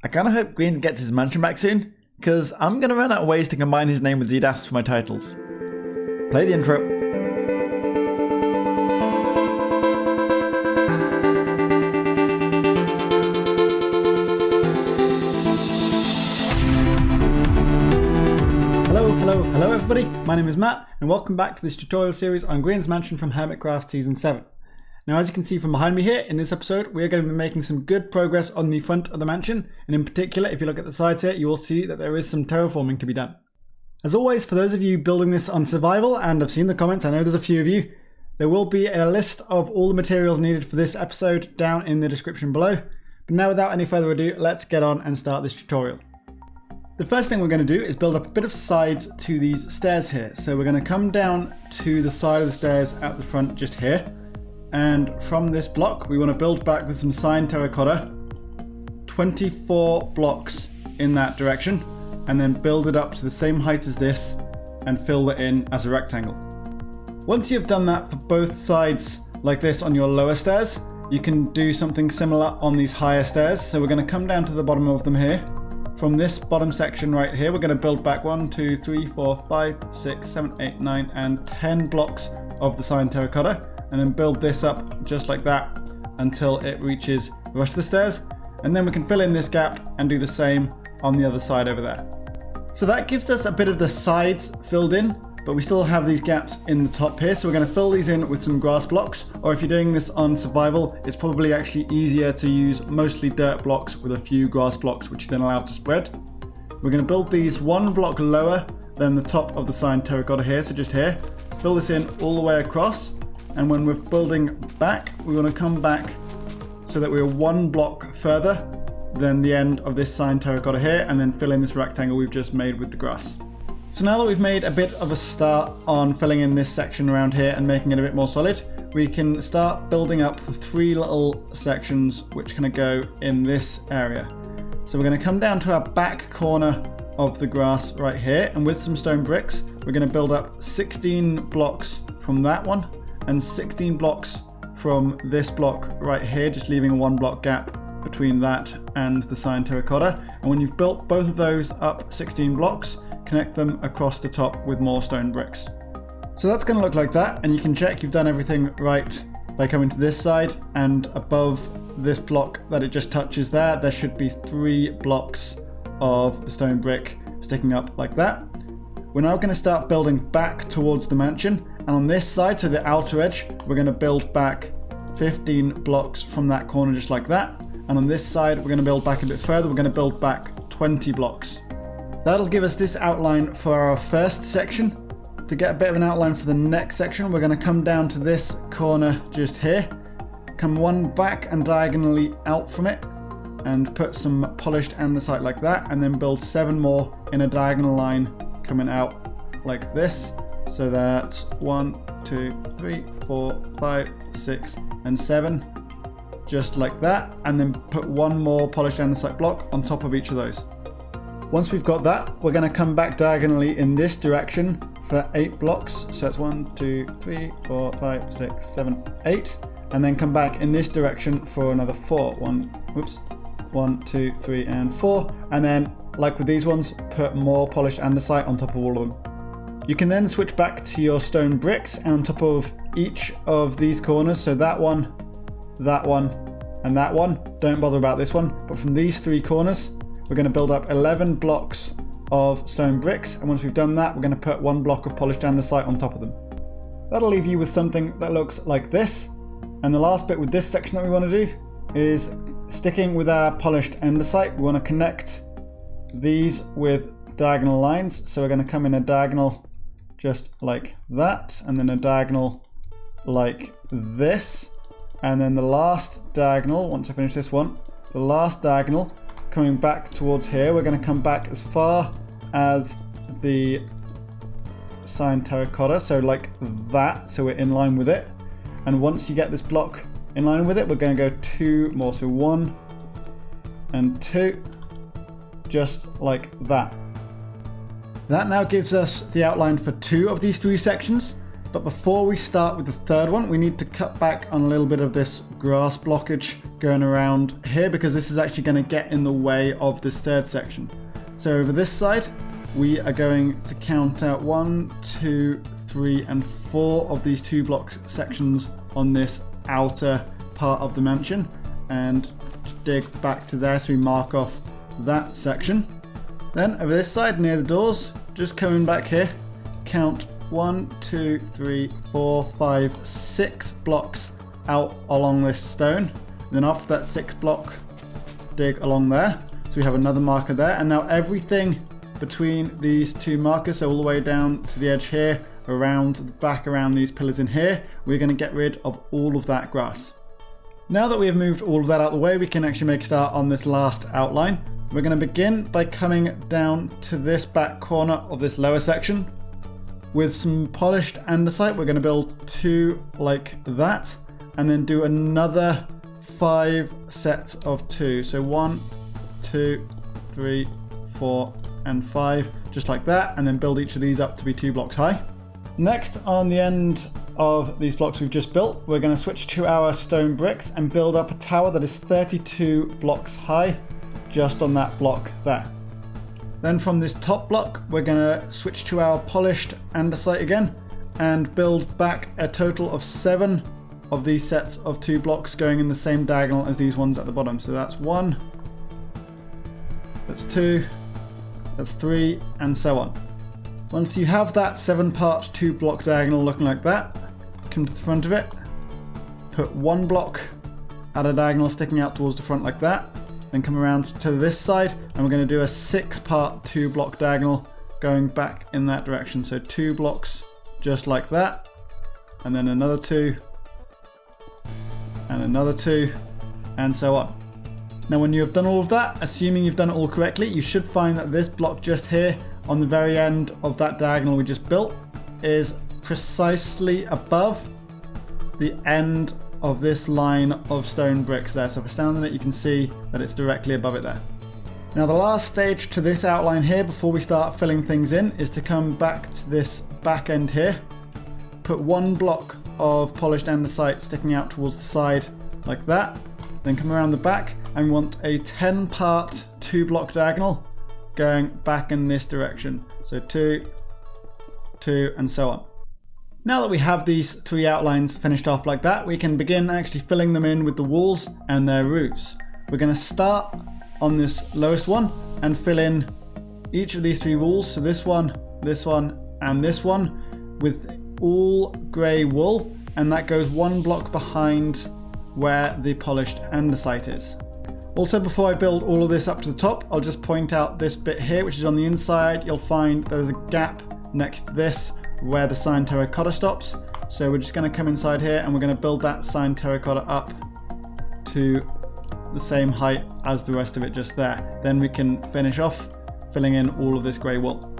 I kinda hope Grian gets his mansion back soon, because I'm gonna run out of ways to combine his name with Zedaph's for my titles. Play the intro. Hello everybody, my name is Matt, and welcome back to this tutorial series on Grian's Mansion from Hermitcraft Season 7. Now, as you can see from behind me here, in this episode we are going to be making some good progress on the front of the mansion, and in particular, if you look at the sides here, you will see that there is some terraforming to be done. As always, for those of you building this on survival, and I've seen the comments, I know there's a few of you, there will be a list of all the materials needed for this episode down in the description below. But now, without any further ado, let's get on and start this tutorial. The first thing we're going to do is build up a bit of sides to these stairs here. So we're going to come down to the side of the stairs at the front just here. And from this block, we want to build back with some Cyan Terracotta, 24 blocks in that direction, and then build it up to the same height as this and fill it in as a rectangle. Once you've done that for both sides like this on your lower stairs, you can do something similar on these higher stairs. So we're going to come down to the bottom of them here. From this bottom section right here, we're going to build back 1, 2, 3, 4, 5, 6, 7, 8, 9, and 10 blocks of the Cyan Terracotta, and then build this up just like that until it reaches the rest of the stairs, and then we can fill in this gap and do the same on the other side over there. So that gives us a bit of the sides filled in, but we still have these gaps in the top here, so we're going to fill these in with some grass blocks, or if you're doing this on survival, it's probably actually easier to use mostly dirt blocks with a few grass blocks, which you then allow to spread. We're going to build these one block lower than the top of the Cyan Terracotta here, so just here. Fill this in all the way across, and when we're building back, we want to come back so that we're one block further than the end of this Cyan Terracotta here, and then fill in this rectangle we've just made with the grass. So now that we've made a bit of a start on filling in this section around here and making it a bit more solid, we can start building up the 3 little sections which kind of go in this area. So we're going to come down to our back corner of the grass right here, and with some stone bricks, we're going to build up 16 blocks from that one and 16 blocks from this block right here, just leaving a 1 block gap between that and the Cyan Terracotta. And when you've built both of those up 16 blocks, connect them across the top with more stone bricks. So that's going to look like that, and you can check you've done everything right by coming to this side, and above this block that it just touches there should be 3 blocks of the stone brick sticking up like that. We're now going to start building back towards the mansion, and on this side, so the outer edge, we're going to build back 15 blocks from that corner just like that, and on this side we're going to build back a bit further. We're going to build back 20 blocks. That'll give us this outline for our first section. To get a bit of an outline for the next section, we're going to come down to this corner just here, come one back and diagonally out from it, and put some polished andesite like that, and then build 7 more in a diagonal line coming out like this. So that's 1, 2, 3, 4, 5, 6, and 7, just like that, and then put 1 more polished andesite block on top of each of those. Once we've got that, we're going to come back diagonally in this direction for 8 blocks. So that's 1, 2, 3, 4, 5, 6, 7, 8. And then come back in this direction for another 4. 1, 2, 3, and 4. And then, like with these ones, put more polished andesite on top of all of them. You can then switch back to your stone bricks, and on top of each of these corners, so that one, and that one, don't bother about this one, but from these 3 corners, we're going to build up 11 blocks of stone bricks, and once we've done that, we're going to put 1 block of polished andesite on top of them. That'll leave you with something that looks like this. And the last bit with this section that we want to do is sticking with our polished andesite. We want to connect these with diagonal lines. So we're going to come in a diagonal just like that, and then a diagonal like this. And then the last diagonal, once I finish this one, the last diagonal coming back towards here, we're going to come back as far as the Cyan Terracotta, so like that, so we're in line with it. And once you get this block in line with it, we're going to go 2 more, so 1 and 2, just like that. That now gives us the outline for 2 of these 3 sections, but before we start with the third one, we need to cut back on a little bit of this grass blockage going around here because this is actually going to get in the way of this third section. So over this side, we are going to count out 1, 2, 3, and 4 of these 2-block sections on this outer part of the mansion, and dig back to there so we mark off that section. Then over this side near the doors, just coming back here, count 1, 2, 3, 4, 5, 6 blocks out along this stone. Then after that 6th block, dig along there. So we have another marker there, and now everything between these 2 markers, so all the way down to the edge here, around the back, around these pillars in here, we're going to get rid of all of that grass. Now that we have moved all of that out of the way, we can actually make a start on this last outline. We're going to begin by coming down to this back corner of this lower section. With some polished andesite, we're going to build 2 like that, and then do another 5 sets of 2. So 1, 2, 3, 4, and 5, just like that, and then build each of these up to be 2 blocks high. Next, on the end of these blocks we've just built, we're going to switch to our stone bricks and build up a tower that is 32 blocks high, just on that block there. Then from this top block, we're going to switch to our polished andesite again and build back a total of 7 of these sets of 2 blocks going in the same diagonal as these ones at the bottom. So that's 1, that's 2, that's 3, and so on. Once you have that 7-part 2-block diagonal looking like that, come to the front of it, put 1 block at a diagonal sticking out towards the front like that, then come around to this side, and we're going to do a 6-part 2-block diagonal going back in that direction. So 2 blocks just like that, and then another 2, and another 2, and so on. Now when you have done all of that, assuming you've done it all correctly, you should find that this block just here on the very end of that diagonal we just built is precisely above the end of this line of stone bricks there. So if I stand on it, you can see that it's directly above it there. Now the last stage to this outline here before we start filling things in is to come back to this back end here, put 1 block of polished andesite sticking out towards the side like that, then come around the back and we want a 10-part 2-block diagonal going back in this direction. So 2, 2, and so on. Now that we have these 3 outlines finished off like that, we can begin actually filling them in with the walls and their roofs. We're going to start on this lowest one and fill in each of these 3 walls, so this one, and this one, with all grey wool, and that goes 1 block behind where the polished andesite is. Also, before I build all of this up to the top, I'll just point out this bit here, which is on the inside. You'll find there's a gap next to this where the Cyan Terracotta stops. So we're just going to come inside here and we're going to build that Cyan Terracotta up to the same height as the rest of it just there. Then we can finish off filling in all of this grey wool.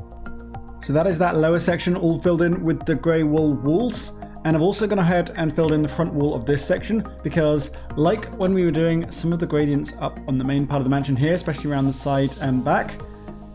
So that is that lower section all filled in with the grey wool walls. And I've also gone ahead and filled in the front wall of this section because, like when we were doing some of the gradients up on the main part of the mansion here, especially around the sides and back,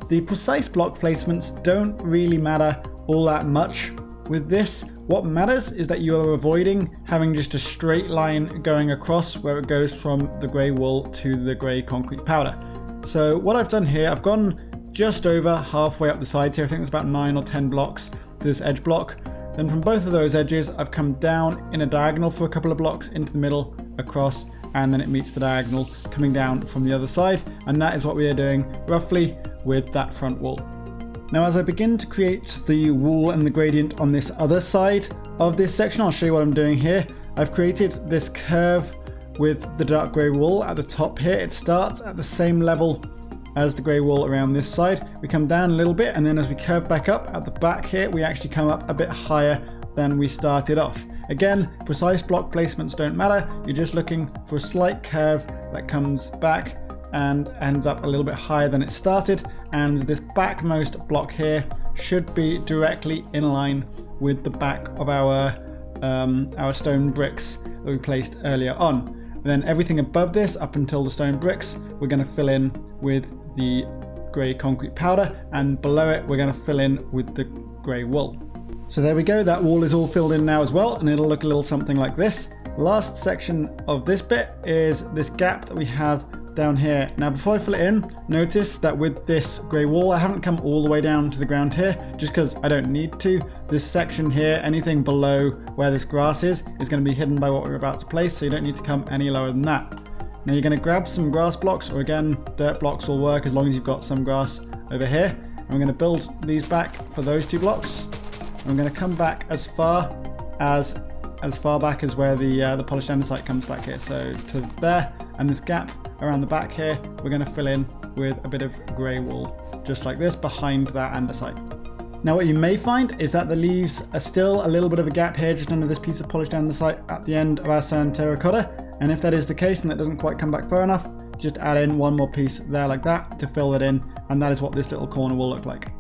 the precise block placements don't really matter all that much with this. What matters is that you are avoiding having just a straight line going across where it goes from the grey wool to the grey concrete powder. So what I've done here, I've gone just over halfway up the sides here. I think it's about 9 or 10 blocks to this edge block. Then from both of those edges, I've come down in a diagonal for a couple of blocks into the middle, across, and then it meets the diagonal coming down from the other side. And that is what we are doing roughly with that front wall. Now, as I begin to create the wool and the gradient on this other side of this section, I'll show you what I'm doing here. I've created this curve with the dark grey wool at the top here. It starts at the same level as the grey wool around this side. We come down a little bit, and then as we curve back up at the back here, we actually come up a bit higher than we started off. Again, precise block placements don't matter. You're just looking for a slight curve that comes back and ends up a little bit higher than it started. And this backmost block here should be directly in line with the back of our stone bricks that we placed earlier on. And then everything above this, up until the stone bricks, we're going to fill in with the grey concrete powder, and below it we're going to fill in with the grey wool. So there we go, that wall is all filled in now as well, and it'll look a little something like this. Last section of this bit is this gap that we have down here. Now before I fill it in, notice that with this grey wall I haven't come all the way down to the ground here just because I don't need to. This section here, anything below where this grass is going to be hidden by what we're about to place, so you don't need to come any lower than that. Now you're going to grab some grass blocks, or again dirt blocks will work as long as you've got some grass over here, and we're going to build these back for those 2 blocks. And we're going to come back as far back as where the polished andesite comes back here, so to there, and this gap around the back here we're going to fill in with a bit of grey wool just like this behind that andesite. Now what you may find is that the leaves are still a little bit of a gap here just under this piece of polished andesite at the end of our Cyan Terracotta, and if that is the case and that doesn't quite come back far enough, just add in one more piece there like that to fill it in, and that is what this little corner will look like.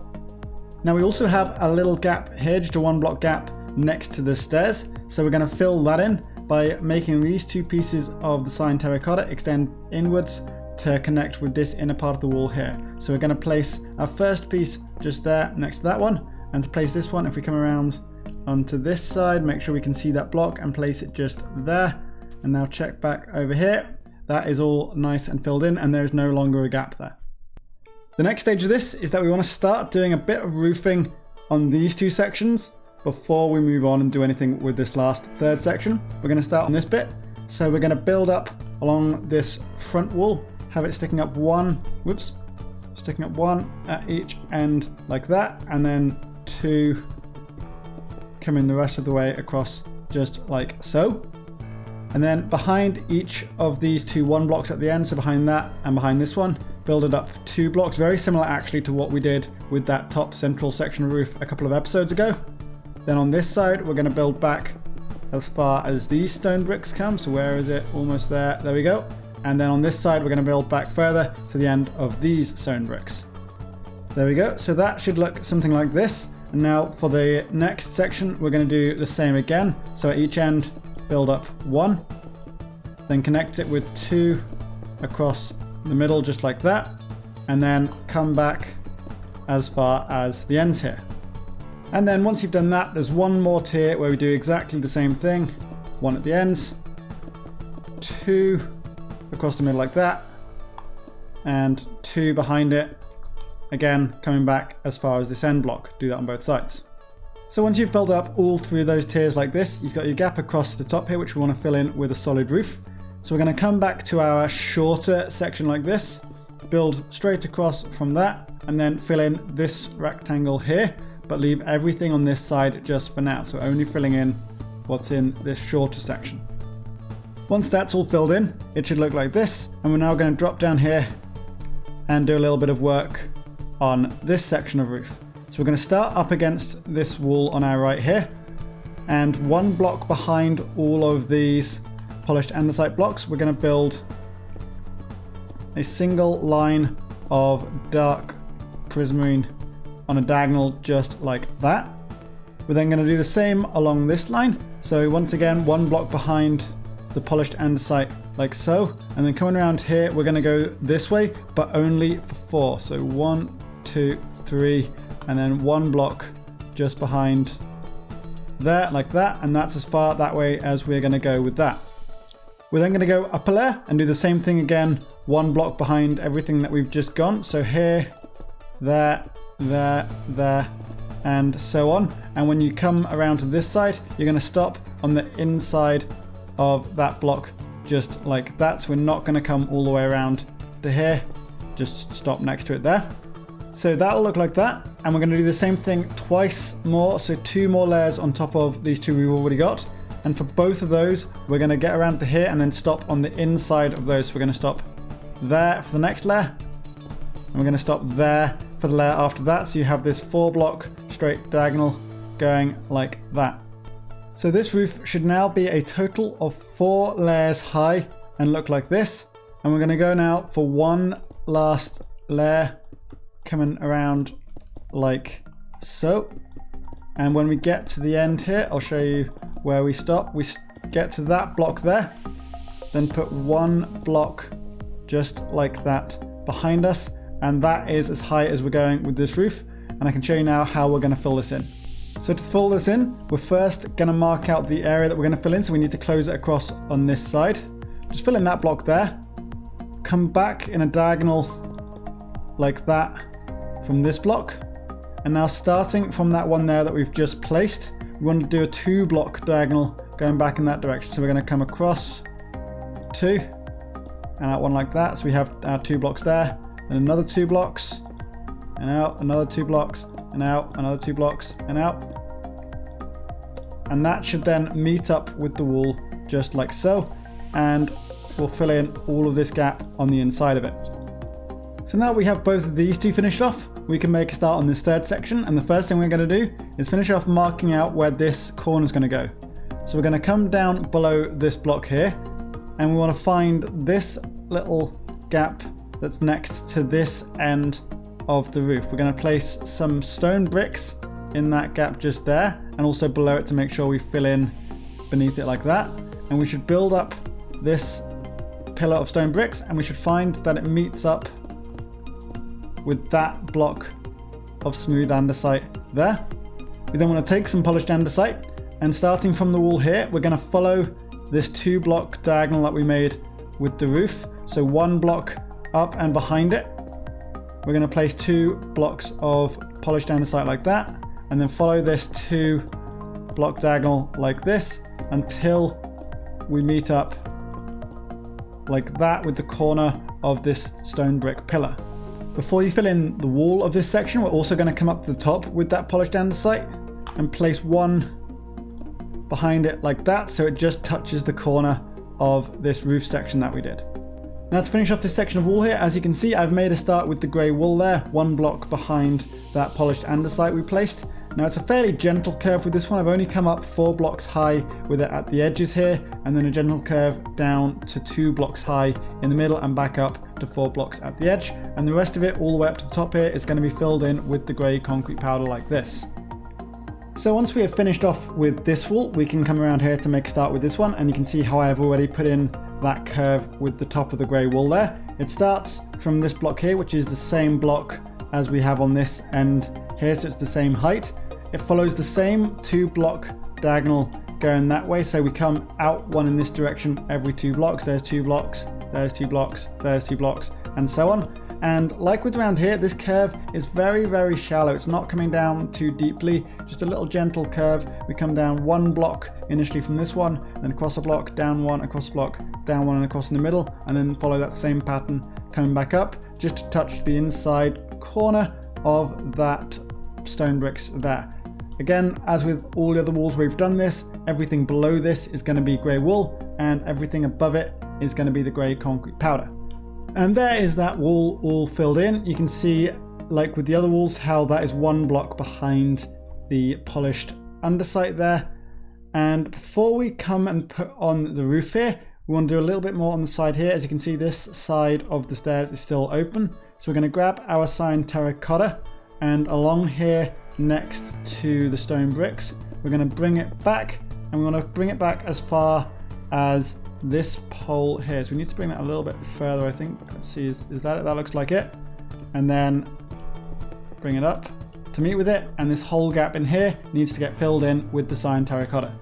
Now we also have a little gap here, just a 1 block gap next to the stairs, so we're going to fill that in by making these 2 pieces of the Cyan Terracotta extend inwards to connect with this inner part of the wall here. So we're going to place our first piece just there next to that one, and to place this one, if we come around onto this side, make sure we can see that block and place it just there, and now check back over here, that is all nice and filled in and there is no longer a gap there. The next stage of this is that we want to start doing a bit of roofing on these 2 sections before we move on and do anything with this last 3rd section. We're going to start on this bit, so we're going to build up along this front wall, have it sticking up one at each end like that, and then 2 coming the rest of the way across just like so. And then behind each of these 2 1 blocks at the end, so behind that and behind this one, build it up 2 blocks, very similar actually to what we did with that top central section of roof a couple of episodes ago. Then on this side we're going to build back as far as these stone bricks come, so where is it? Almost there, there we go. And then on this side we're going to build back further to the end of these stone bricks. There we go, so that should look something like this. And now for the next section we're going to do the same again, so at each end build up 1, then connect it with 2 across the middle just like that, and then come back as far as the ends here. And then once you've done that, there's 1 more tier where we do exactly the same thing, 1 at the ends, 2 across the middle like that, and 2 behind it, again coming back as far as this end block. Do that on both sides. So once you've built up all 3 of those tiers like this, you've got your gap across the top here which we want to fill in with a solid roof. So we're going to come back to our shorter section like this, build straight across from that, and then fill in this rectangle here, but leave everything on this side just for now, so only filling in what's in this shorter section. Once that's all filled in, it should look like this, and we're now going to drop down here and do a little bit of work on this section of roof. So we're going to start up against this wall on our right here, and 1 block behind all of these polished andesite blocks we're going to build a single line of dark prismarine on a diagonal just like that. We're then going to do the same along this line, so once again 1 block behind the polished andesite like so, and then coming around here we're going to go this way but only for 4, so 1, 2, 3, and then 1 block just behind there like that, and that's as far that way as we're going to go with that. We're then going to go up a layer and do the same thing again, 1 block behind everything that we've just gone, so here, there, there, there, and so on. And when you come around to this side, you're going to stop on the inside of that block just like that, so we're not going to come all the way around to here, just stop next to it there. So that'll look like that, and we're going to do the same thing twice more, so 2 more layers on top of these 2 we've already got. And for both of those we're going to get around to here and then stop on the inside of those, so we're going to stop there for the next layer, and we're going to stop there for the layer after that, so you have this 4 block straight diagonal going like that. So this roof should now be a total of 4 layers high and look like this, and we're going to go now for 1 last layer coming around like so. And when we get to the end here, I'll show you where we stop. We get to that block there, then put 1 block just like that behind us, and that is as high as we're going with this roof. And I can show you now how we're going to fill this in. So to fill this in, we're first going to mark out the area that we're going to fill in, so we need to close it across on this side. Just fill in that block there. Come back in a diagonal like that from this block. And now starting from that one there that we've just placed, we want to do a 2-block diagonal going back in that direction. So we're going to come across 2 and out one like that. So we have our 2 blocks there, and another 2 blocks, and out another 2 blocks, and out another 2 blocks, and out. And that should then meet up with the wall just like so, and we'll fill in all of this gap on the inside of it. So now we have both of these two finished off, we can make a start on this third section, and the first thing we're going to do is finish off marking out where this corner is going to go. So we're going to come down below this block here, and we want to find this little gap that's next to this end of the roof. We're going to place some stone bricks in that gap just there, and also below it to make sure we fill in beneath it like that. And we should build up this pillar of stone bricks, and we should find that it meets up with that block of smooth andesite there. We then want to take some polished andesite, and starting from the wall here, we're going to follow this 2-block diagonal that we made with the roof. So 1 block up and behind it, we're going to place 2 blocks of polished andesite like that, and then follow this 2-block diagonal like this until we meet up like that with the corner of this stone brick pillar. Before you fill in the wall of this section, we're also going to come up to the top with that polished andesite and place 1 behind it like that, so it just touches the corner of this roof section that we did. Now to finish off this section of wall here, as you can see, I've made a start with the grey wool there, 1 block behind that polished andesite we placed. Now it's a fairly gentle curve with this one. I've only come up 4 blocks high with it at the edges here, and then a gentle curve down to 2 blocks high in the middle and back up to 4 blocks at the edge. And the rest of it all the way up to the top here is going to be filled in with the grey concrete powder like this. So once we have finished off with this wall, we can come around here to make a start with this one, and you can see how I have already put in that curve with the top of the grey wool there. It starts from this block here, which is the same block as we have on this end here, so it's the same height. It follows the same 2-block diagonal going that way, so we come out 1 in this direction every 2 blocks. There's 2 blocks, there's 2 blocks, there's 2 blocks, and so on. And like with around here, this curve is very, very shallow. It's not coming down too deeply, just a little gentle curve. We come down 1 block initially from this one, then across a block, down 1, across a block, down 1 and across in the middle, and then follow that same pattern coming back up just to touch the inside corner of that stone bricks there. Again, as with all the other walls we've done this, everything below this is going to be grey wool, and everything above it is going to be the grey concrete powder. And there is that wall all filled in. You can see, like with the other walls, how that is 1 block behind the polished andesite there. And before we come and put on the roof here, we want to do a little bit more on the side here. As you can see, this side of the stairs is still open. So we're going to grab our Cyan Terracotta, and along here next to the stone bricks, we're going to bring it back, and we want to bring it back as far as this pole here. So we need to bring that a little bit further, I think. Let's see, is that it? That looks like it. And then bring it up to meet with it, and this whole gap in here needs to get filled in with the Cyan Terracotta.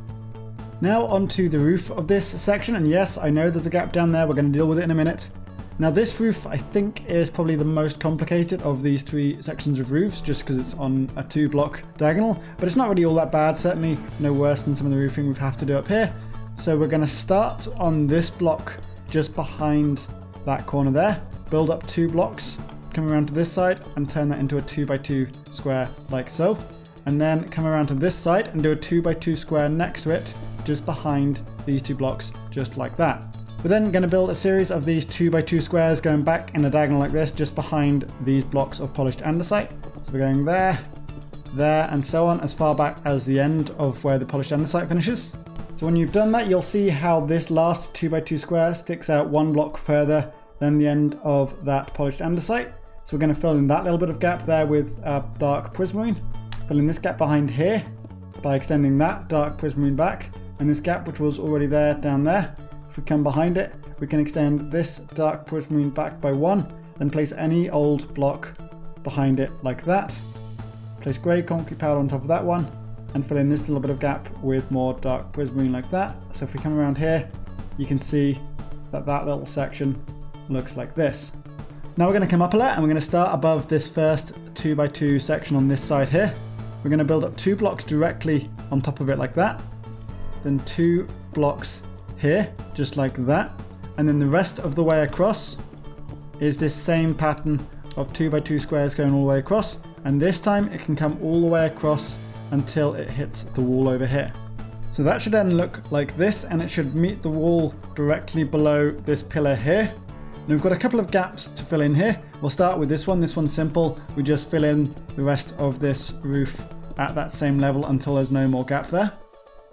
Now onto the roof of this section, and yes, I know there's a gap down there. We're going to deal with it in a minute. Now this roof, I think, is probably the most complicated of these 3 sections of roofs, just because it's on a 2-block diagonal, but it's not really all that bad. Certainly no worse than some of the roofing we have to do up here. So we're going to start on this block just behind that corner there, build up 2 blocks, come around to this side and turn that into a 2x2 square like so, and then come around to this side and do a 2x2 square next to it just behind these 2 blocks just like that. We're then going to build a series of these 2x2 squares going back in a diagonal like this just behind these blocks of polished andesite. So we're going there, there, and so on as far back as the end of where the polished andesite finishes. So when you've done that, you'll see how this last 2x2 square sticks out 1 block further than the end of that polished andesite. So we're going to fill in that little bit of gap there with dark prismarine. Fill in this gap behind here by extending that dark prismarine back, and this gap which was already there down there. If we come behind it, we can extend this dark prismarine back by 1, then place any old block behind it like that. Place grey concrete powder on top of that one, and fill in this little bit of gap with more dark prismarine like that. So if we come around here, you can see that that little section looks like this. Now we're going to come up a layer and we're going to start above this first 2x2 section on this side here. We're going to build up 2 blocks directly on top of it like that. Then 2 blocks here, just like that. And then the rest of the way across is this same pattern of 2x2 squares going all the way across. And this time it can come all the way across until it hits the wall over here. So that should then look like this, and it should meet the wall directly below this pillar here. Now we've got a couple of gaps to fill in here. We'll start with this one. This one's simple. We just fill in the rest of this roof at that same level until there's no more gap there.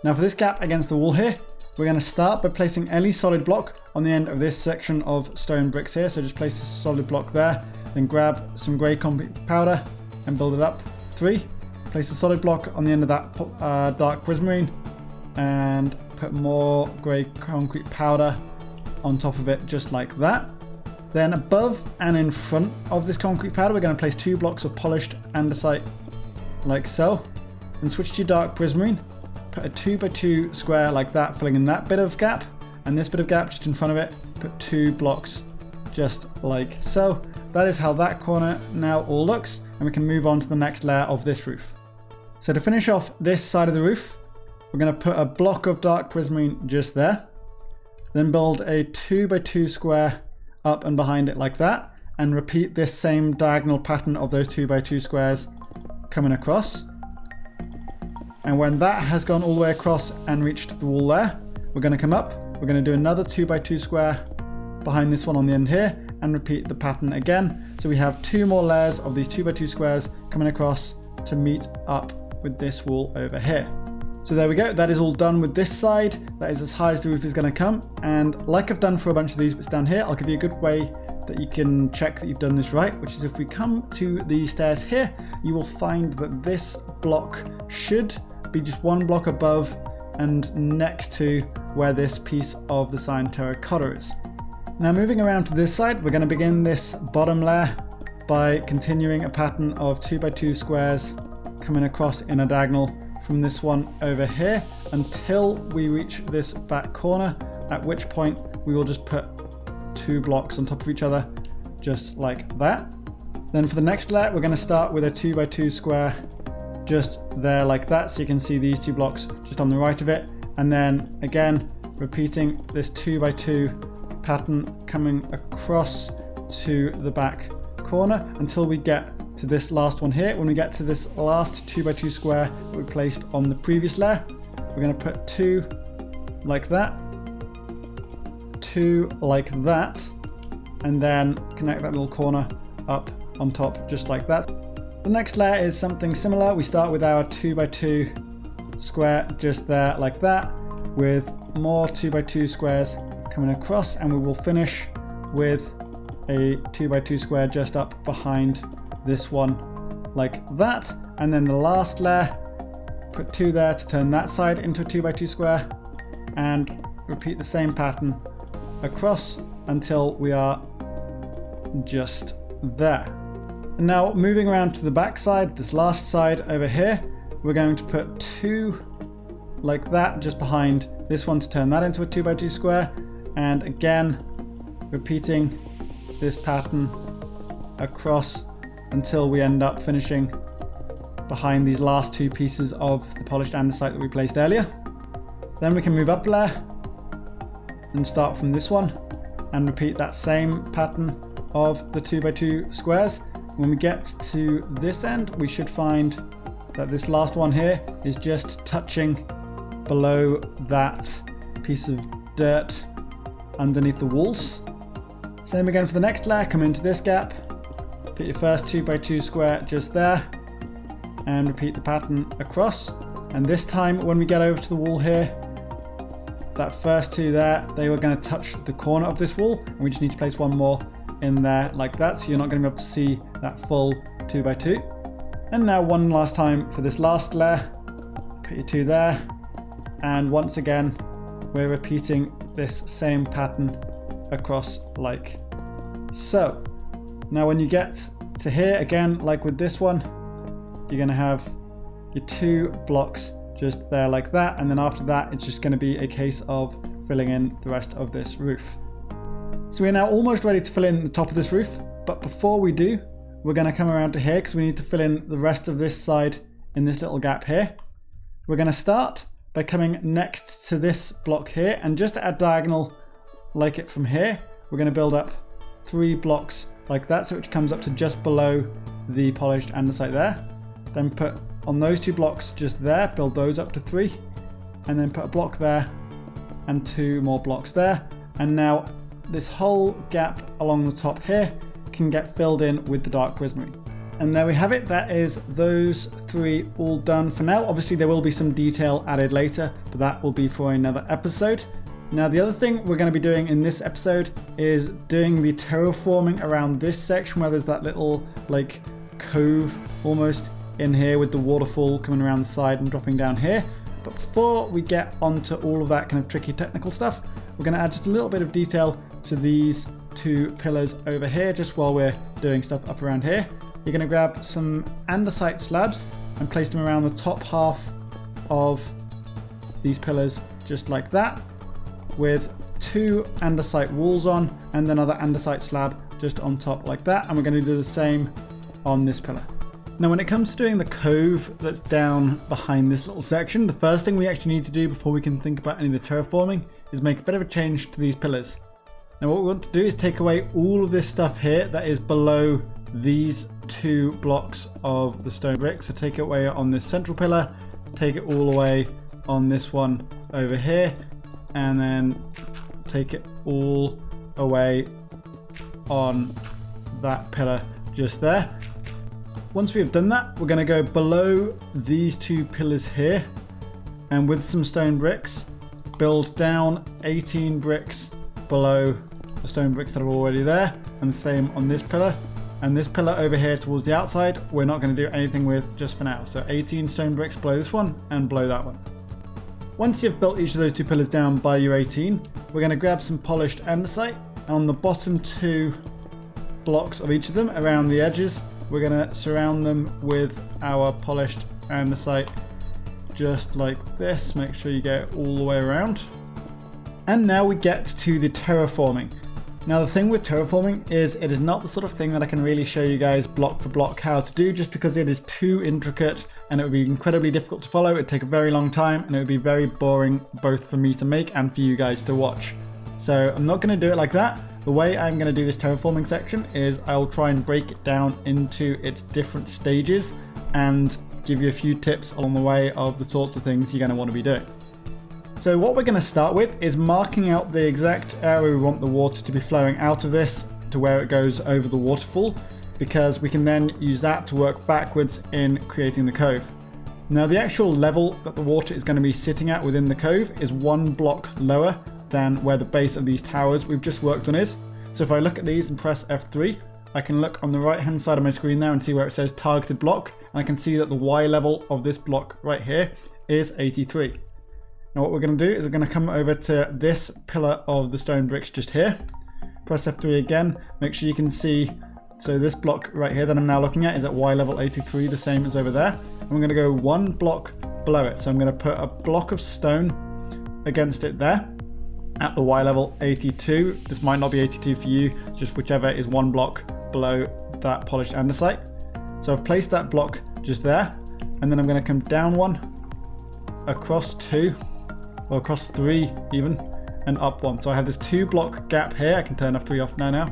Now for this gap against the wall here, we're going to start by placing any solid block on the end of this section of stone bricks here. So just place a solid block there, then grab some grey concrete powder and build it up. 3. Place a solid block on the end of that dark prismarine and put more grey concrete powder on top of it, just like that. Then above and in front of this concrete powder, we're going to place 2 blocks of polished andesite like so. And switch to your dark prismarine. Put a 2x2 square like that, filling in that bit of gap. And this bit of gap just in front of it, put 2 blocks just like so. That is how that corner now all looks. And we can move on to the next layer of this roof. So to finish off this side of the roof, we're going to put a block of dark prismarine just there. Then build a 2x2 square up and behind it like that, and repeat this same diagonal pattern of those 2x2 squares coming across. And when that has gone all the way across and reached the wall there, we're going to come up, we're going to do another 2x2 square behind this one on the end here, and repeat the pattern again. So we have 2 more layers of these 2x2 squares coming across to meet up with this wall over here. So there we go, that is all done with this side. That is as high as the roof is going to come. And like I've done for a bunch of these bits down here, I'll give you a good way that you can check that you've done this right, which is if we come to the stairs here, you will find that this block should be just 1 block above and next to where this piece of the Cyan Terracotta is. Now moving around to this side, we're going to begin this bottom layer by continuing a pattern of 2x2 squares coming across in a diagonal from this one over here until we reach this back corner, at which point we will just put 2 blocks on top of each other, just like that. Then for the next layer, we're going to start with a 2x2 square just there like that, so you can see these 2 blocks just on the right of it, and then again repeating this 2x2 pattern coming across to the back corner until we get to this last one here. When we get to this last 2x2 square that we placed on the previous layer, we're going to put 2 like that, 2 like that, and then connect that little corner up on top just like that. The next layer is something similar. We start with our 2x2 square just there like that, with more 2x2 squares coming across, and we will finish with a 2x2 square just up behind this one like that. And then the last layer, put 2 there to turn that side into a 2x2 square, and repeat the same pattern across until we are just there. And now moving around to the back side, this last side over here, we're going to put 2 like that just behind this one to turn that into a 2x2 square, and again repeating this pattern across until we end up finishing behind these last 2 pieces of the polished andesite that we placed earlier. Then we can move up a layer and start from this one and repeat that same pattern of the 2x2 squares. When we get to this end, we should find that this last one here is just touching below that piece of dirt underneath the walls. Same again for the next layer. Come into this gap, put your first 2x2 square just there, and repeat the pattern across. And this time when we get over to the wall here, that first 2 there, they were going to touch the corner of this wall, and we just need to place 1 more in there like that, so you're not going to be able to see that full 2x2. And now one last time for this last layer, put your 2 there, and once again we're repeating this same pattern across like so. Now when you get to here, again like with this one, you're going to have your 2 blocks just there like that, and then after that it's just going to be a case of filling in the rest of this roof. So we're now almost ready to fill in the top of this roof, but before we do, we're going to come around to here because we need to fill in the rest of this side in this little gap here. We're going to start by coming next to this block here, and just at a diagonal like it from here, we're going to build up 3 blocks like that, so it comes up to just below the polished andesite there. Then put on those 2 blocks just there, build those up to 3, and then put a block there and 2 more blocks there. And now this whole gap along the top here can get filled in with the dark prismarine. And there we have it. That is those 3 all done for now. Obviously there will be some detail added later, but that will be for another episode. Now the other thing we're going to be doing in this episode is doing the terraforming around this section where there's that little like cove almost in here with the waterfall coming around the side and dropping down here. But before we get onto all of that kind of tricky technical stuff, we're going to add just a little bit of detail to these 2 pillars over here just while we're doing stuff up around here. You're going to grab some andesite slabs and place them around the top half of these pillars just like that, with 2 andesite walls on and another andesite slab just on top like that. And we're going to do the same on this pillar. Now when it comes to doing the cove that's down behind this little section, the first thing we actually need to do before we can think about any of the terraforming is make a bit of a change to these pillars. Now what we want to do is take away all of this stuff here that is below these 2 blocks of the stone brick. So take it away on this central pillar, take it all away on this one over here, and then take it all away on that pillar just there. Once we've done that, we're going to go below these 2 pillars here, and with some stone bricks build down 18 bricks below the stone bricks that are already there, and the same on this pillar. And this pillar over here towards the outside we're not going to do anything with just for now. So 18 stone bricks below this one and below that one. Once you've built each of those 2 pillars down by your 18, we're going to grab some polished andesite, and on the bottom 2 blocks of each of them around the edges we're going to surround them with our polished andesite just like this. Make sure you get it all the way around. And now we get to the terraforming. Now the thing with terraforming is it is not the sort of thing that I can really show you guys block for block how to do, just because it is too intricate and it would be incredibly difficult to follow. It would take a very long time and it would be very boring both for me to make and for you guys to watch. So I'm not going to do it like that. The way I'm going to do this terraforming section is I'll try and break it down into its different stages and give you a few tips along the way of the sorts of things you're going to want to be doing. So what we're going to start with is marking out the exact area we want the water to be flowing out of this to where it goes over the waterfall, because we can then use that to work backwards in creating the cove. Now the actual level that the water is going to be sitting at within the cove is 1 block lower than where the base of these towers we've just worked on is. So if I look at these and press F3, I can look on the right hand side of my screen now and see where it says targeted block, and I can see that the Y level of this block right here is 83. Now what we're going to do is we're going to come over to this pillar of the stone bricks just here, press F3 again, make sure you can see, so this block right here that I'm now looking at is at Y level 83, the same as over there, and we're going to go 1 block below it. So I'm going to put a block of stone against it there at the Y level 82. This might not be 82 for you, just whichever is 1 block below that polished andesite. So I've placed that block just there, and then I'm going to come down 1, across 2, or across 3 even, and up 1. So I have this 2 block gap here. I can turn F3 off now.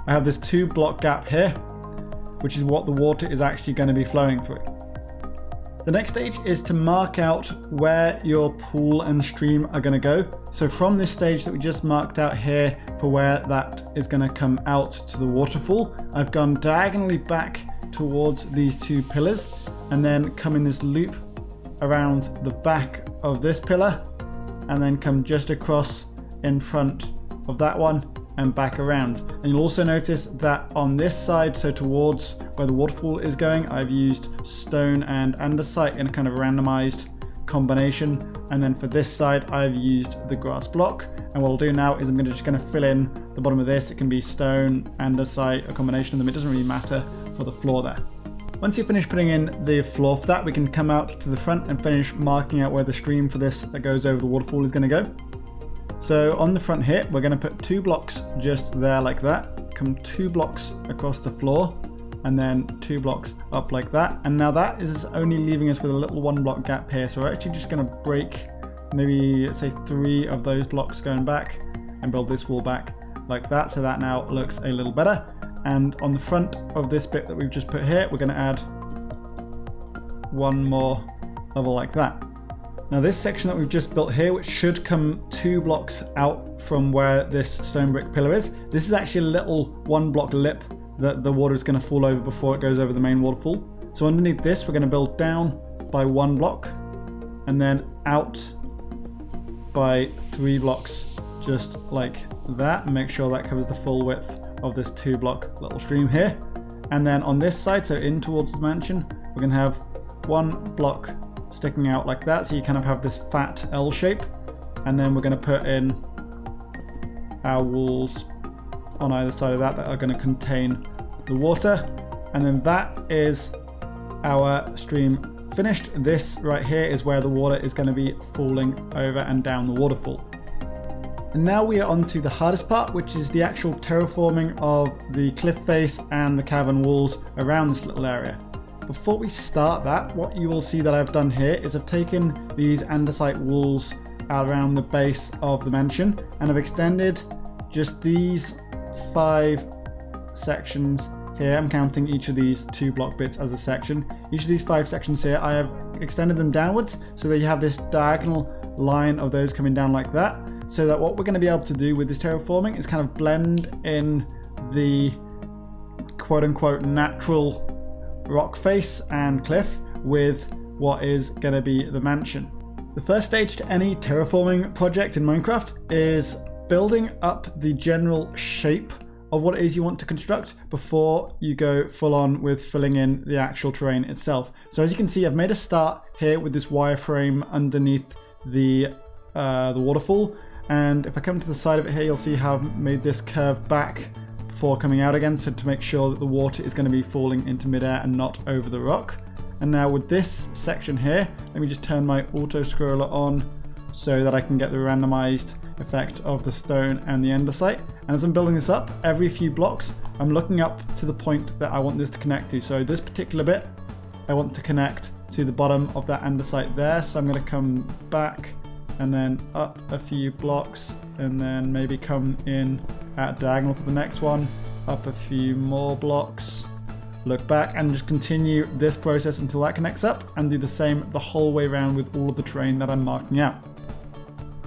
I have this 2 block gap here, which is what the water is actually going to be flowing through. The next stage is to mark out where your pool and stream are going to go. So from this stage that we just marked out here for where that is going to come out to the waterfall, I've gone diagonally back towards these 2 pillars and then come in this loop around the back of this pillar and then come just across in front of that one and back around. And you'll also notice that on this side, so towards where the waterfall is going, I've used stone and andesite in a kind of randomized combination. And then for this side, I've used the grass block. And what I'll do now is I'm just going to fill in the bottom of this. It can be stone, andesite, a combination of them. It doesn't really matter for the floor there. Once you finish putting in the floor for that, we can come out to the front and finish marking out where the stream for this that goes over the waterfall is going to go. So on the front here, we're going to put 2 blocks just there like that, come 2 blocks across the floor, and then 2 blocks up like that. And now that is only leaving us with a little 1 block gap here. So we're actually just going to break maybe, let's say, 3 of those blocks going back and build this wall back like that. So that now looks a little better. And on the front of this bit that we've just put here, we're going to add 1 more level like that. Now this section that we've just built here, which should come 2 blocks out from where this stone brick pillar is, this is actually a little 1 block lip that the water is going to fall over before it goes over the main waterfall. So underneath this, we're going to build down by 1 block and then out by 3 blocks, just like that, and make sure that covers the full width of this 2 block little stream here. And then on this side, so in towards the mansion, we're going to have 1 block sticking out like that, so you kind of have this fat L shape. And then we're going to put in our walls on either side of that are going to contain the water. And then that is our stream finished. This right here is where the water is going to be falling over and down the waterfall. And now we are on to the hardest part, which is the actual terraforming of the cliff face and the cavern walls around this little area. Before we start that, what you will see that I've done here is I've taken these andesite walls around the base of the mansion and I've extended just these 5 sections here. I'm counting each of these 2 block bits as a section. Each of these 5 sections here, I have extended them downwards so that you have this diagonal line of those coming down like that. So that what we're going to be able to do with this terraforming is kind of blend in the quote-unquote natural rock face and cliff with what is going to be the mansion. The first stage to any terraforming project in Minecraft is building up the general shape of what it is you want to construct before you go full on with filling in the actual terrain itself. So as you can see, I've made a start here with this wireframe underneath the waterfall. And if I come to the side of it here, you'll see how I've made this curve back before coming out again, so to make sure that the water is going to be falling into midair and not over the rock. And now with this section here, let me just turn my auto scroller on so that I can get the randomized effect of the stone and the andesite. And as I'm building this up, every few blocks, I'm looking up to the point that I want this to connect to. So this particular bit, I want to connect to the bottom of that andesite there. So I'm going to come back and then up a few blocks and then maybe come in at diagonal for the next one, up a few more blocks, look back, and just continue this process until that connects up, and do the same the whole way around with all of the terrain that I'm marking out.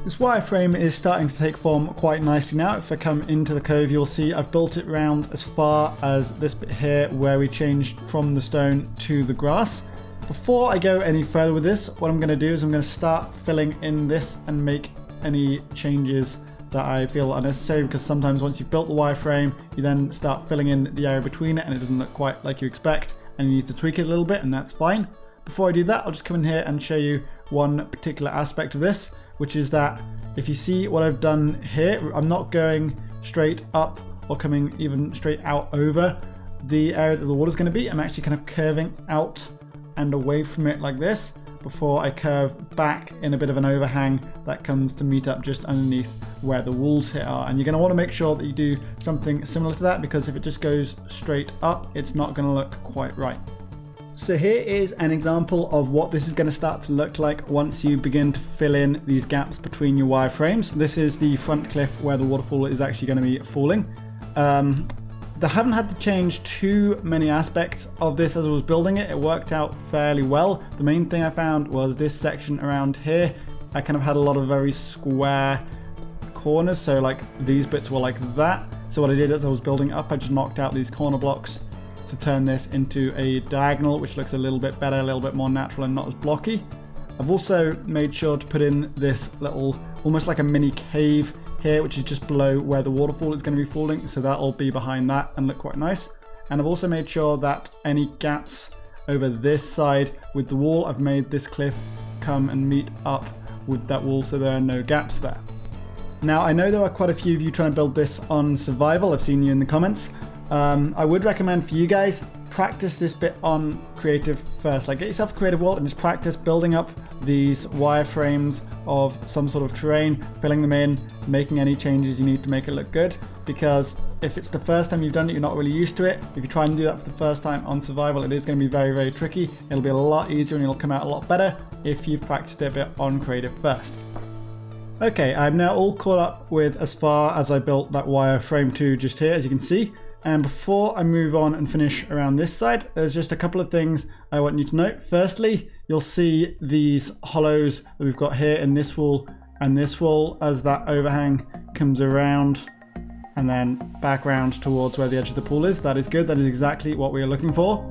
This wireframe is starting to take form quite nicely now. If I come into the cove, you'll see I've built it round as far as this bit here where we changed from the stone to the grass. Before I go any further with this, what I'm going to do is I'm going to start filling in this and make any changes that I feel are necessary, because sometimes once you've built the wireframe, you then start filling in the area between it and it doesn't look quite like you expect and you need to tweak it a little bit, and that's fine. Before I do that, I'll just come in here and show you one particular aspect of this, which is that if you see what I've done here, I'm not going straight up or coming even straight out over the area that the water's going to be. I'm actually kind of curving out and away from it like this before I curve back in a bit of an overhang that comes to meet up just underneath where the walls here are. And you're going to want to make sure that you do something similar to that, because if it just goes straight up, it's not going to look quite right. So here is an example of what this is going to start to look like once you begin to fill in these gaps between your wireframes. This is the front cliff where the waterfall is actually going to be falling. I haven't had to change too many aspects of this as I was building it. It worked out fairly well. The main thing I found was this section around here. I kind of had a lot of very square corners, so like these bits were like that. So what I did as I was building up, I just knocked out these corner blocks to turn this into a diagonal, which looks a little bit better, a little bit more natural and not as blocky. I've also made sure to put in this little, almost like a mini cave here, which is just below where the waterfall is going to be falling, so that'll be behind that and look quite nice. And I've also made sure that any gaps over this side with the wall, I've made this cliff come and meet up with that wall so there are no gaps there. Now I know there are quite a few of you trying to build this on survival, I've seen you in the comments. I would recommend for you guys, practice this bit on creative first. Like, get yourself a creative world and just practice building up these wireframes of some sort of terrain, filling them in, making any changes you need to make it look good. Because if it's the first time you've done it, you're not really used to it. If you try and do that for the first time on survival, it is going to be very, very tricky. It'll be a lot easier and it'll come out a lot better if you've practiced it a bit on creative first. Okay, I'm now all caught up with as far as I built that wireframe 2 just here, as you can see. And before I move on and finish around this side, there's just a couple of things I want you to note. Firstly, you'll see these hollows that we've got here in this wall and this wall as that overhang comes around and then back round towards where the edge of the pool is. That is good. That is exactly what we are looking for.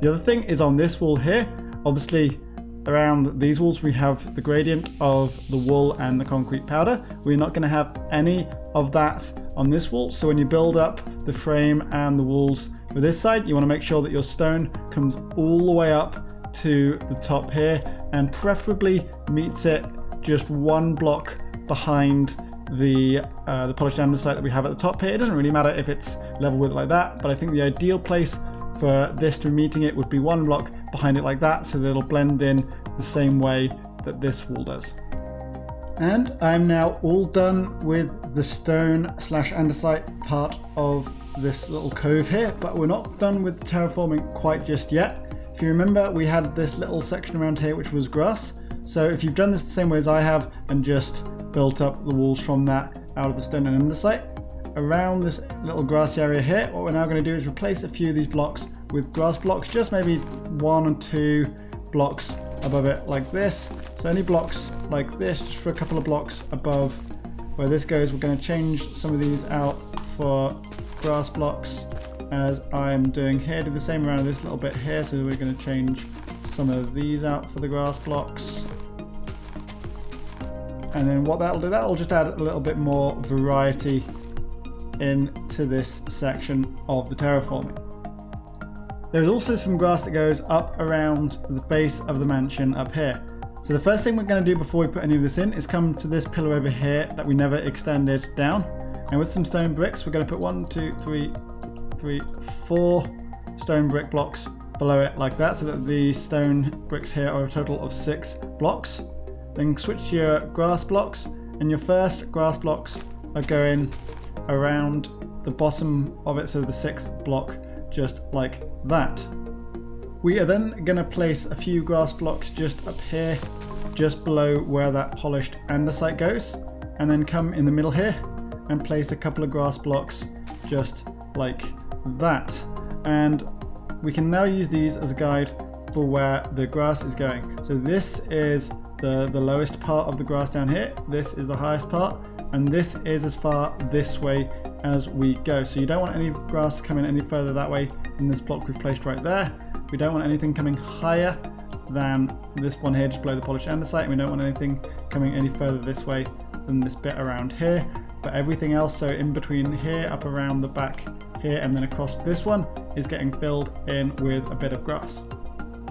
The other thing is on this wall here, obviously around these walls we have the gradient of the wool and the concrete powder. We're not going to have any of that on this wall, so when you build up the frame and the walls for this side, you want to make sure that your stone comes all the way up to the top here and preferably meets it just one block behind the polished andesite that we have at the top here. It doesn't really matter if it's level with it like that, but I think the ideal place for this to be meeting it would be one block behind it like that, so that it'll blend in the same way that this wall does. And I'm now all done with the stone / andesite part of this little cove here, but we're not done with the terraforming quite just yet. If you remember, we had this little section around here which was grass. So if you've done this the same way as I have and just built up the walls from that out of the stone and andesite, around this little grassy area here, what we're now going to do is replace a few of these blocks with grass blocks, just maybe 1 or 2 blocks above it like this. So any blocks like this, just for a couple of blocks above where this goes. We're going to change some of these out for grass blocks, as I'm doing here. Do the same around this little bit here, so we're going to change some of these out for the grass blocks. And then what that'll do, that'll just add a little bit more variety into this section of the terraforming. There's also some grass that goes up around the base of the mansion up here. So the first thing we're going to do before we put any of this in is come to this pillar over here that we never extended down. And with some stone bricks, we're going to put 1, 2, 3, 4 stone brick blocks below it like that, so that the stone bricks here are a total of 6 blocks. Then switch to your grass blocks, and your first grass blocks are going around the bottom of it, so the 6th block, just like that. We are then going to place a few grass blocks just up here, just below where that polished andesite goes, and then come in the middle here and place a couple of grass blocks just like that. And we can now use these as a guide for where the grass is going. So this is the lowest part of the grass down here, this is the highest part, and this is as far this way as we go. So you don't want any grass coming any further that way than this block we've placed right there. We don't want anything coming higher than this one here just below the polished andesite, and we don't want anything coming any further this way than this bit around here. But everything else, so in between here, up around the back here, and then across this one, is getting filled in with a bit of grass.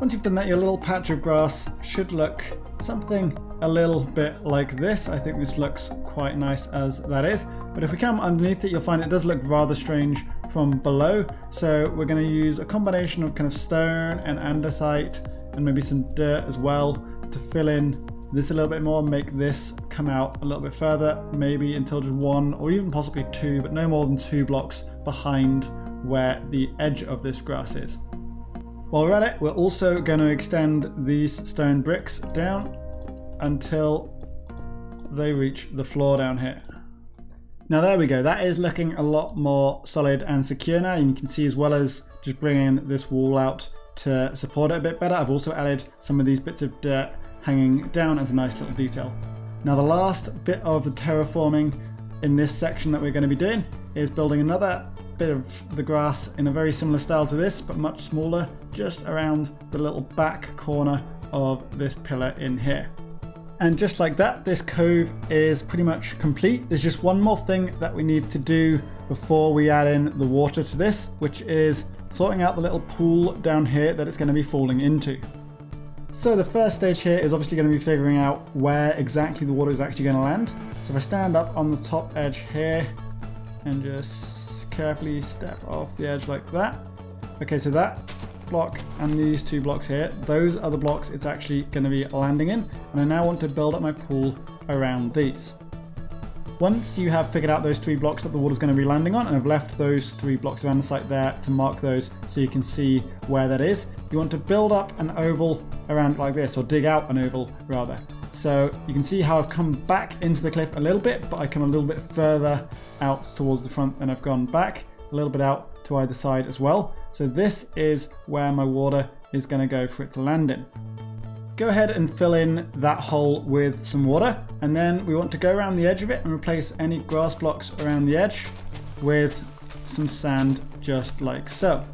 Once you've done that, your little patch of grass should look something a little bit like this. I think this looks quite nice as that is, but if we come underneath it, you'll find it does look rather strange from below. So we're going to use a combination of kind of stone and andesite and maybe some dirt as well to fill in this a little bit more, make this come out a little bit further, maybe until just 1 or even possibly 2, but no more than 2 blocks behind where the edge of this grass is. While we're at it, we're also going to extend these stone bricks down until they reach the floor down here. Now there we go, that is looking a lot more solid and secure now, and you can see, as well as just bringing this wall out to support it a bit better, I've also added some of these bits of dirt hanging down as a nice little detail. Now the last bit of the terraforming in this section that we're going to be doing is building another bit of the grass in a very similar style to this, but much smaller, just around the little back corner of this pillar in here. And just like that, this cove is pretty much complete. There's just one more thing that we need to do before we add in the water to this, which is sorting out the little pool down here that it's going to be falling into. So the first stage here is obviously going to be figuring out where exactly the water is actually going to land. So if I stand up on the top edge here and just carefully step off the edge like that. Okay, so that block and these 2 blocks here, those are the blocks it's actually going to be landing in, and I now want to build up my pool around these. Once you have figured out those 3 blocks that the water's going to be landing on, and I've left those 3 blocks of andesite there to mark those so you can see where that is, you want to build up an oval around like this, or dig out an oval rather. So you can see how I've come back into the cliff a little bit, but I come a little bit further out towards the front than I've gone back, a little bit out to either side as well. So this is where my water is going to go for it to land in. Go ahead and fill in that hole with some water, and then we want to go around the edge of it and replace any grass blocks around the edge with some sand, just like so.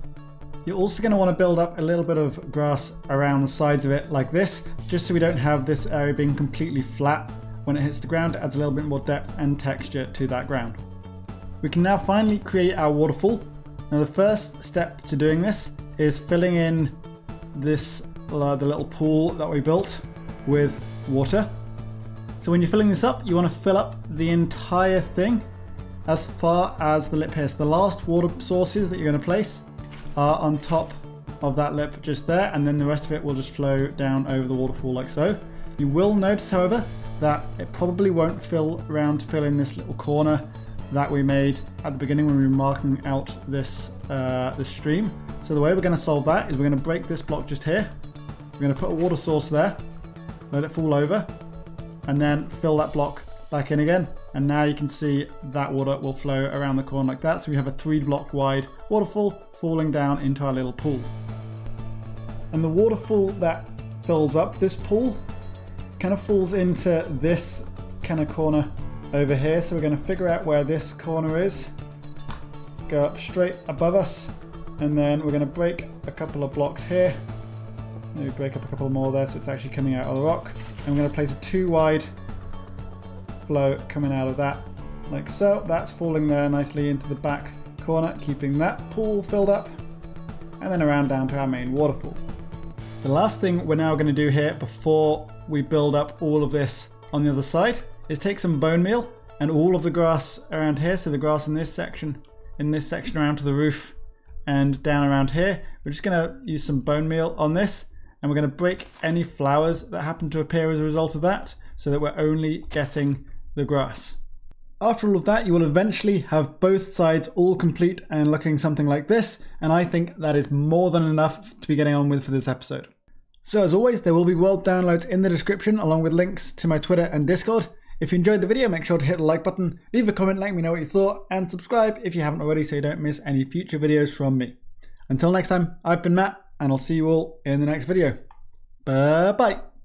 You're also going to want to build up a little bit of grass around the sides of it like this, just so we don't have this area being completely flat. When it hits the ground, it adds a little bit more depth and texture to that ground. We can now finally create our waterfall. Now the first step to doing this is filling in this the little pool that we built with water. So when you're filling this up, you want to fill up the entire thing as far as the lip here. So the last water sources that you're going to place are on top of that lip just there, and then the rest of it will just flow down over the waterfall like so. You will notice, however, that it probably won't fill around to fill in this little corner that we made at the beginning when we were marking out this stream. So the way we're going to solve that is we're going to break this block just here. We're going to put a water source there, let it fall over, and then fill that block back in again. And now you can see that water will flow around the corner like that. So we have a 3 block wide waterfall falling down into our little pool. And the waterfall that fills up this pool kind of falls into this kind of corner over here. So we're going to figure out where this corner is, go up straight above us, and then we're going to break a couple of blocks here. Maybe break up a couple more there so it's actually coming out of the rock. And we're going to place a 2 wide flow coming out of that like so. That's falling there nicely into the back corner, keeping that pool filled up, and then around down to our main waterfall. The last thing we're now going to do here before we build up all of this on the other side is take some bone meal and all of the grass around here, so the grass in this section around to the roof and down around here. We're just going to use some bone meal on this, and we're going to break any flowers that happen to appear as a result of that, so that we're only getting the grass. After all of that, you will eventually have both sides all complete and looking something like this, and I think that is more than enough to be getting on with for this episode. So as always, there will be world downloads in the description along with links to my Twitter and Discord. If you enjoyed the video, make sure to hit the like button, leave a comment, let me know what you thought, and subscribe if you haven't already so you don't miss any future videos from me. Until next time, I've been Matt, and I'll see you all in the next video. Bye-bye!